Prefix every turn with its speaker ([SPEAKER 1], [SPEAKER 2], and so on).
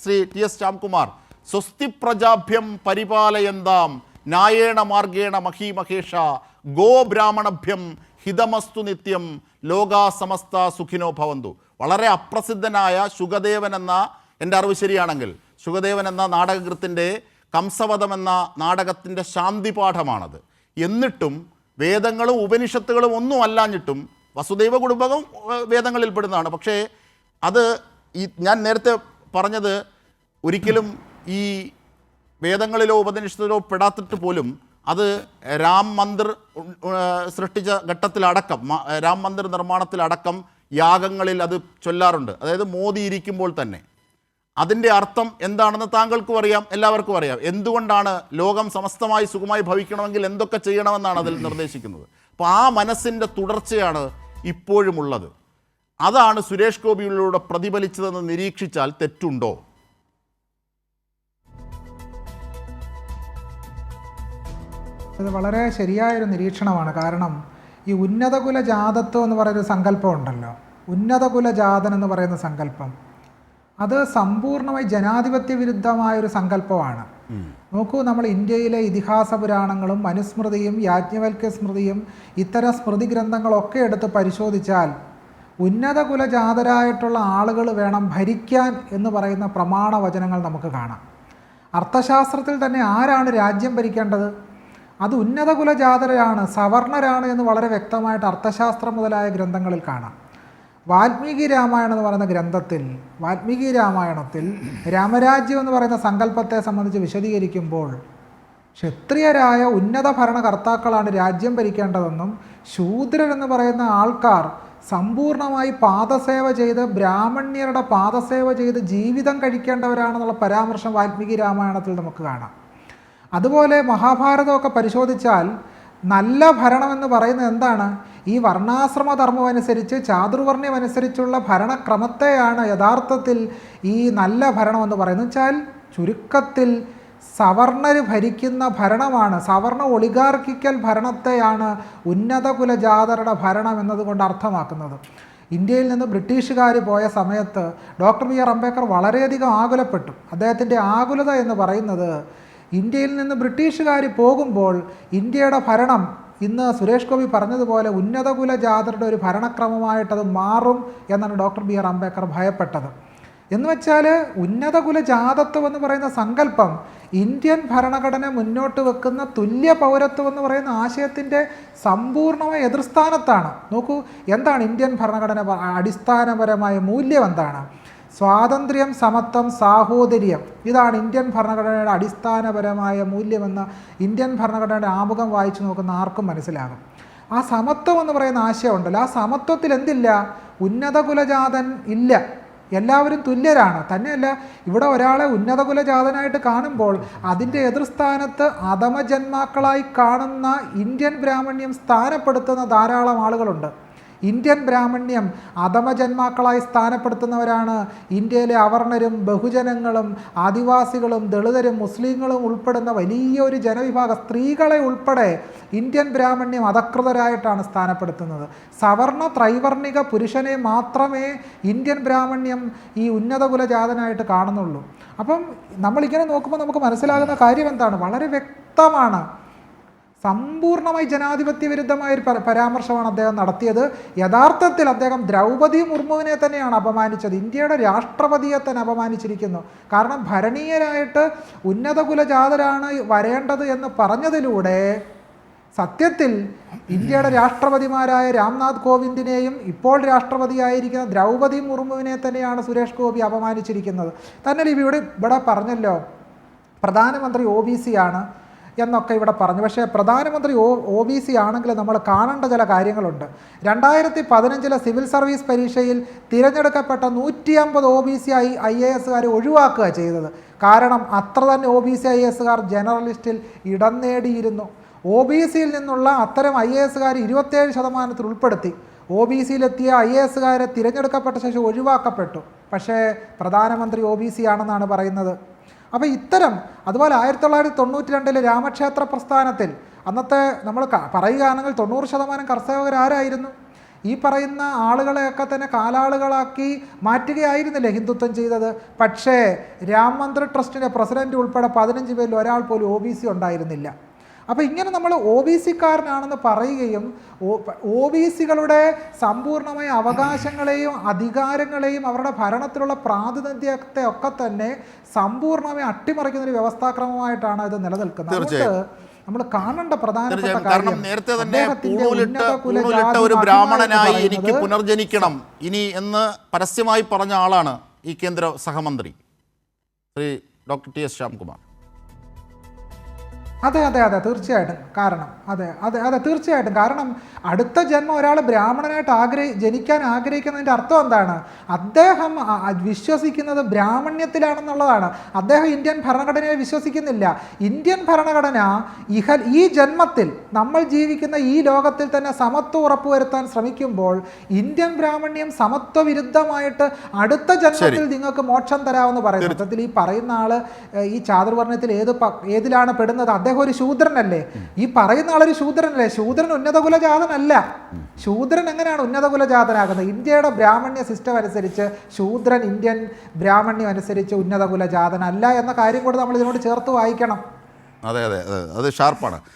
[SPEAKER 1] Shri T S Shyamkumar, സ്വസ്തി പ്രജാഭ്യം പരിപാലയന്താം ന്യായേണ മാർഗേണ മഹീമഹേഷ go ബ്രാഹ്മണഭ്യം ഹിതമസ്തു നിത്യം ലോകാ സമസ്ത സുഖിനോ ഭവന്തു. വളരെ അപ്രസിദ്ധനായ ശുകദേവൻ എന്ന, എൻ്റെ അറിവ് ശരിയാണെങ്കിൽ, ശുകദേവൻ എന്ന നാടകകൃത്തിൻ്റെ കംസവധം എന്ന നാടകത്തിൻ്റെ ശാന്തിപാഠമാണത്. എന്നിട്ടും വേദങ്ങളും ഉപനിഷത്തുകളും ഒന്നും അല്ലാഞ്ഞിട്ടും, വസുദൈവ കുടുംബകം വേദങ്ങളിൽ പെടുന്നതാണ്, പക്ഷേ അത് ഞാൻ നേരത്തെ പറഞ്ഞത് ഒരിക്കലും ഈ വേദങ്ങളിലോ ഉപനിഷത്തിലോ പെടാത്തിട്ട് പോലും അത് രാം മന്ദിർ സൃഷ്ടിച്ച ഘട്ടത്തിലടക്കം, രാം മന്ദിർ നിർമ്മാണത്തിലടക്കം യാഗങ്ങളിൽ അത് ചൊല്ലാറുണ്ട്. അതായത് മോദി ഇരിക്കുമ്പോൾ തന്നെ. അതിൻ്റെ അർത്ഥം എന്താണെന്ന് താങ്കൾക്കും അറിയാം, എല്ലാവർക്കും അറിയാം. എന്തുകൊണ്ടാണ് ലോകം സമസ്തമായി സുഖമായി ഭവിക്കണമെങ്കിൽ എന്തൊക്കെ ചെയ്യണമെന്നാണ് അതിൽ നിർദ്ദേശിക്കുന്നത്. അപ്പോൾ ആ മനസ്സിൻ്റെ തുടർച്ചയാണ് ഇപ്പോഴുമുള്ളത്. അതാണ് സുരേഷ് ഗോപിയിലൂടെ പ്രതിഫലിച്ചതെന്ന് നിരീക്ഷിച്ചാൽ തെറ്റുണ്ടോ?
[SPEAKER 2] അത് വളരെ ശരിയായൊരു നിരീക്ഷണമാണ്. കാരണം ഈ ഉന്നതകുല ജാതത്വം എന്ന് പറയുന്ന സങ്കല്പം ഉണ്ടല്ലോ, ഉന്നതകുല ജാതൻ എന്ന് പറയുന്ന സങ്കല്പം, അത് സമ്പൂർണ്ണമായി ജനാധിപത്യ വിരുദ്ധമായൊരു സങ്കല്പമാണ്. നോക്കൂ, നമ്മൾ ഇന്ത്യയിലെ ഇതിഹാസ പുരാണങ്ങളും മനുസ്മൃതിയും യാജ്ഞവൽക്യ സ്മൃതിയും ഇത്തരം സ്മൃതി ഗ്രന്ഥങ്ങളൊക്കെ എടുത്ത് പരിശോധിച്ചാൽ ഉന്നത കുലജാതരായിട്ടുള്ള ആളുകൾ വേണം ഭരിക്കാൻ എന്ന് പറയുന്ന പ്രമാണ വചനങ്ങൾ നമുക്ക് കാണാം. അർത്ഥശാസ്ത്രത്തിൽ തന്നെ ആരാണ് രാജ്യം ഭരിക്കേണ്ടത്? അത് ഉന്നത കുലജാതരാണ്, സവർണരാണ് എന്ന് വളരെ വ്യക്തമായിട്ട് അർത്ഥശാസ്ത്രം മുതലായ ഗ്രന്ഥങ്ങളിൽ കാണാം. വാൽമീകി രാമായണം എന്ന് പറയുന്ന ഗ്രന്ഥത്തിൽ, വാൽമീകി രാമായണത്തിൽ രാമരാജ്യം എന്ന് പറയുന്ന സങ്കല്പത്തെ സംബന്ധിച്ച് വിശദീകരിക്കുമ്പോൾ ക്ഷത്രിയരായ ഉന്നത ഭരണകർത്താക്കളാണ് രാജ്യം ഭരിക്കേണ്ടതെന്നും ശൂദ്രരെന്ന് പറയുന്ന ആൾക്കാർ സമ്പൂർണമായി പാദസേവ ചെയ്ത് ബ്രാഹ്മണ്യരുടെ പാദസേവ ചെയ്ത് ജീവിതം കഴിക്കേണ്ടവരാണെന്നുള്ള പരാമർശം വാൽമീകി രാമായണത്തിൽ നമുക്ക് കാണാം. അതുപോലെ മഹാഭാരതമൊക്കെ പരിശോധിച്ചാൽ നല്ല ഭരണമെന്ന് പറയുന്നത് എന്താണ്? ഈ വർണ്ണാശ്രമ ധർമ്മം അനുസരിച്ച്, ചാതുർവർണ്ണ്യം അനുസരിച്ചുള്ള ഭരണക്രമത്തെയാണ് യഥാർത്ഥത്തിൽ ഈ നല്ല ഭരണമെന്ന് പറയുന്നത്. വെച്ചാൽ ചുരുക്കത്തിൽ സവർണർ ഭരിക്കുന്ന ഭരണമാണ്, സവർണ ഒളിഗാർക്കിക്കൽ ഭരണത്തെയാണ് ഉന്നത കുലജാതരുടെ ഭരണം എന്നതുകൊണ്ട് അർത്ഥമാക്കുന്നത്. ഇന്ത്യയിൽ നിന്ന് ബ്രിട്ടീഷുകാർ പോയ സമയത്ത് ഡോക്ടർ ബി ആർ അംബേദ്കർ വളരെയധികം ആകുലപ്പെട്ടു. അദ്ദേഹത്തിൻ്റെ ആകുലത എന്ന് പറയുന്നത്, ഇന്ത്യയിൽ നിന്ന് ബ്രിട്ടീഷുകാർ പോകുമ്പോൾ ഇന്ത്യയുടെ ഭരണം ഇന്ന് സുരേഷ് ഗോപി പറഞ്ഞതുപോലെ ഉന്നത കുലജാതരുടെ ഒരു ഭരണക്രമമായിട്ടത് മാറും എന്നാണ് ഡോക്ടർ ബി ആർ അംബേദ്കർ ഭയപ്പെട്ടത്. എന്ന് വെച്ചാൽ ഉന്നത കുലജാതത്വം എന്ന് പറയുന്ന സങ്കല്പം ഇന്ത്യൻ ഭരണഘടന മുന്നോട്ട് വെക്കുന്ന തുല്യ പൗരത്വം എന്ന് പറയുന്ന ആശയത്തിൻ്റെ സമ്പൂർണ്ണമായ എതിർസ്ഥാനത്താണ്. നോക്കൂ, എന്താണ് ഇന്ത്യൻ ഭരണഘടന അടിസ്ഥാനപരമായ മൂല്യം? എന്താണ്? സ്വാതന്ത്ര്യം, സമത്വം, സാഹോദര്യം. ഇതാണ് ഇന്ത്യൻ ഭരണഘടനയുടെ അടിസ്ഥാനപരമായ മൂല്യമെന്ന് ഇന്ത്യൻ ഭരണഘടനയുടെ ആമുഖം വായിച്ചു നോക്കുന്ന ആർക്കും മനസ്സിലാകും. ആ സമത്വം എന്ന് പറയുന്ന ആശയം ഉണ്ടല്ലോ, ആ സമത്വത്തിൽ എന്തില്ല? ഉന്നത കുലജാതൻ ഇല്ല, എല്ലാവരും തുല്യരാണ്. തന്നെയല്ല, ഇവിടെ ഒരാളെ ഉന്നത കുലജാതനായിട്ട് കാണുമ്പോൾ അതിൻ്റെ എതിർസ്ഥാനത്ത് അധമജന്മാക്കളായി കാണുന്ന ഇന്ത്യൻ ബ്രാഹ്മണ്യം സ്ഥാനപ്പെടുത്തുന്ന ധാരാളം ആളുകളുണ്ട്. ഇന്ത്യൻ ബ്രാഹ്മണ്യം അധമജന്മാക്കളായി സ്ഥാനപ്പെടുത്തുന്നവരാണ് ഇന്ത്യയിലെ അവർണരും ബഹുജനങ്ങളും ആദിവാസികളും ദളിതരും മുസ്ലിങ്ങളും ഉൾപ്പെടുന്ന വലിയൊരു ജനവിഭാഗം, സ്ത്രീകളെ ഉൾപ്പെടെ ഇന്ത്യൻ ബ്രാഹ്മണ്യം അധകൃതരായിട്ടാണ് സ്ഥാനപ്പെടുത്തുന്നത്. സവർണ ത്രൈവർണിക പുരുഷനെ മാത്രമേ ഇന്ത്യൻ ബ്രാഹ്മണ്യം ഈ ഉന്നത കുലജാതനായിട്ട് കാണുന്നുള്ളൂ. അപ്പം നമ്മളിങ്ങനെ നോക്കുമ്പോൾ നമുക്ക് മനസ്സിലാകുന്ന കാര്യം എന്താണ്? വളരെ വ്യക്തമാണ്. സമ്പൂർണ്ണമായി ജനാധിപത്യ വിരുദ്ധമായൊരു പരാമർശമാണ് അദ്ദേഹം നടത്തിയത്. യഥാർത്ഥത്തിൽ അദ്ദേഹം ദ്രൗപദി മുർമുവിനെ തന്നെയാണ് അപമാനിച്ചത്. ഇന്ത്യയുടെ രാഷ്ട്രപതിയെ തന്നെ അപമാനിച്ചിരിക്കുന്നു. കാരണം ഭരണീയരായിട്ട് ഉന്നത കുലജാതരാണ് വരേണ്ടത് എന്ന് പറഞ്ഞതിലൂടെ സത്യത്തിൽ ഇന്ത്യയുടെ രാഷ്ട്രപതിമാരായ രാംനാഥ് കോവിന്ദിനെയും ഇപ്പോൾ രാഷ്ട്രപതിയായിരിക്കുന്ന ദ്രൗപദി മുർമുവിനെ തന്നെയാണ് സുരേഷ് ഗോപി അപമാനിച്ചിരിക്കുന്നത്. തന്നെ ഇവിടെ പറഞ്ഞല്ലോ, പ്രധാനമന്ത്രി OBC ആണ് എന്നൊക്കെ ഇവിടെ പറഞ്ഞു. പക്ഷേ പ്രധാനമന്ത്രി OBC ആണെങ്കിൽ നമ്മൾ കാണേണ്ട ചില കാര്യങ്ങളുണ്ട്. 2015 സിവിൽ സർവീസ് പരീക്ഷയിൽ തിരഞ്ഞെടുക്കപ്പെട്ട 150 OBC IASകാരെ ഒഴിവാക്കുക ചെയ്തത്. കാരണം അത്ര തന്നെ OBC IASകാർ ജനറൽ ലിസ്റ്റിൽ ഇടം നേടിയിരുന്നു. OBCയിൽ നിന്നുള്ള അത്തരം IASകാർ 27% ഉൾപ്പെടുത്തി. OBCയിലെത്തിയ IASകാരെ തിരഞ്ഞെടുക്കപ്പെട്ട ശേഷം ഒഴിവാക്കപ്പെട്ടു. പക്ഷേ പ്രധാനമന്ത്രി OBC ആണെന്നാണ് പറയുന്നത്. അപ്പോൾ ഇത്തരം, അതുപോലെ 1992 രാമക്ഷേത്ര പ്രസ്ഥാനത്തിൽ അന്നത്തെ നമ്മൾ പറയുകയാണെങ്കിൽ 90% കർഷകരാരായിരുന്നു? ഈ പറയുന്ന ആളുകളെയൊക്കെ തന്നെ കാലാളുകളാക്കി മാറ്റുകയായിരുന്നില്ലേ ഹിന്ദുത്വം ചെയ്തത്? പക്ഷേ രാം മന്ദിർ ട്രസ്റ്റിൻ്റെ പ്രസിഡന്റ് ഉൾപ്പെടെ 15 പേരിൽ ഒരാൾ പോലും OBC ഉണ്ടായിരുന്നില്ല. അപ്പോൾ ഇങ്ങനെ നമ്മൾ OBCക്കാരനാണെന്ന് പറയുകയും OBCകളുടെ സമ്പൂർണ്ണമായ അവകാശങ്ങളെയും അധികാരങ്ങളെയും അവരുടെ ഭരണത്തിലുള്ള പ്രാതിനിധ്യത്തെ ഒക്കെ തന്നെ സമ്പൂർണ്ണമായി അട്ടിമറിക്കുന്ന ഒരു വ്യവസ്ഥാക്രമമായിട്ടാണ് ഇത് നിലനിൽക്കുന്നത്. അതുകൊണ്ട് നമ്മൾ കാണേണ്ട പ്രധാനപ്പെട്ട
[SPEAKER 1] കാരണം നേരത്തെ തന്നെ പൂണൂലിട്ട ഒരു ബ്രാഹ്മണനായി എനിക്ക് പുനർജനിക്കണം ഇനി എന്ന് പരസ്യമായി പറഞ്ഞ ആളാണ് ഈ കേന്ദ്ര സഹമന്ത്രി ശ്രീ ഡോക്ടർ TS ശ്യാംകുമാർ.
[SPEAKER 2] അതെ അതെ അതെ തീർച്ചയായിട്ടും. കാരണം അതെ തീർച്ചയായിട്ടും. കാരണം അടുത്ത ജന്മം ഒരാൾ ബ്രാഹ്മണനായിട്ട് ജനിക്കാൻ ആഗ്രഹിക്കുന്നതിൻ്റെ അർത്ഥം എന്താണ്? അദ്ദേഹം വിശ്വസിക്കുന്നത് ബ്രാഹ്മണ്യത്തിലാണെന്നുള്ളതാണ്. അദ്ദേഹം ഇന്ത്യൻ ഭരണഘടനയെ വിശ്വസിക്കുന്നില്ല. ഇന്ത്യൻ ഭരണഘടന ഈ ജന്മത്തിൽ നമ്മൾ ജീവിക്കുന്ന ഈ ലോകത്തിൽ തന്നെ സമത്വം ഉറപ്പുവരുത്താൻ ശ്രമിക്കുമ്പോൾ ഇന്ത്യൻ ബ്രാഹ്മണ്യം സമത്വ വിരുദ്ധമായിട്ട് അടുത്ത ജന്മത്തിൽ നിങ്ങൾക്ക് മോക്ഷം തരാമെന്ന് പറയുന്നു. സത്യത്തിൽ ഈ പറയുന്ന ആള് ഈ ചാതുർവർണ്ണയത്തിൽ ഏതിലാണ് പെടുന്നത്? അദ്ദേഹം ഒരു ശൂദ്രനല്ലേ? ഈ പറയുന്ന ആളൊരു ശൂദ്രനല്ലേ? ശൂദ്രൻ ഉന്നത കുലജാതനല്ല. ശൂദ്രൻ എങ്ങനെയാണ് ഉന്നത കുലജാതനാകുന്നത്? ഇന്ത്യയുടെ ബ്രാഹ്മണ്യ സിസ്റ്റം അനുസരിച്ച് ശൂദ്രൻ ഇന്ത്യൻ ബ്രാഹ്മണ്യം അനുസരിച്ച് ഉന്നത കുലജാതനല്ല എന്ന കാര്യം കൂടെ നമ്മൾ ഇതിനോട് ചേർത്ത് വായിക്കണം.
[SPEAKER 1] അതെ അതെ അതെ അത് ഷാർപ്പാണ്.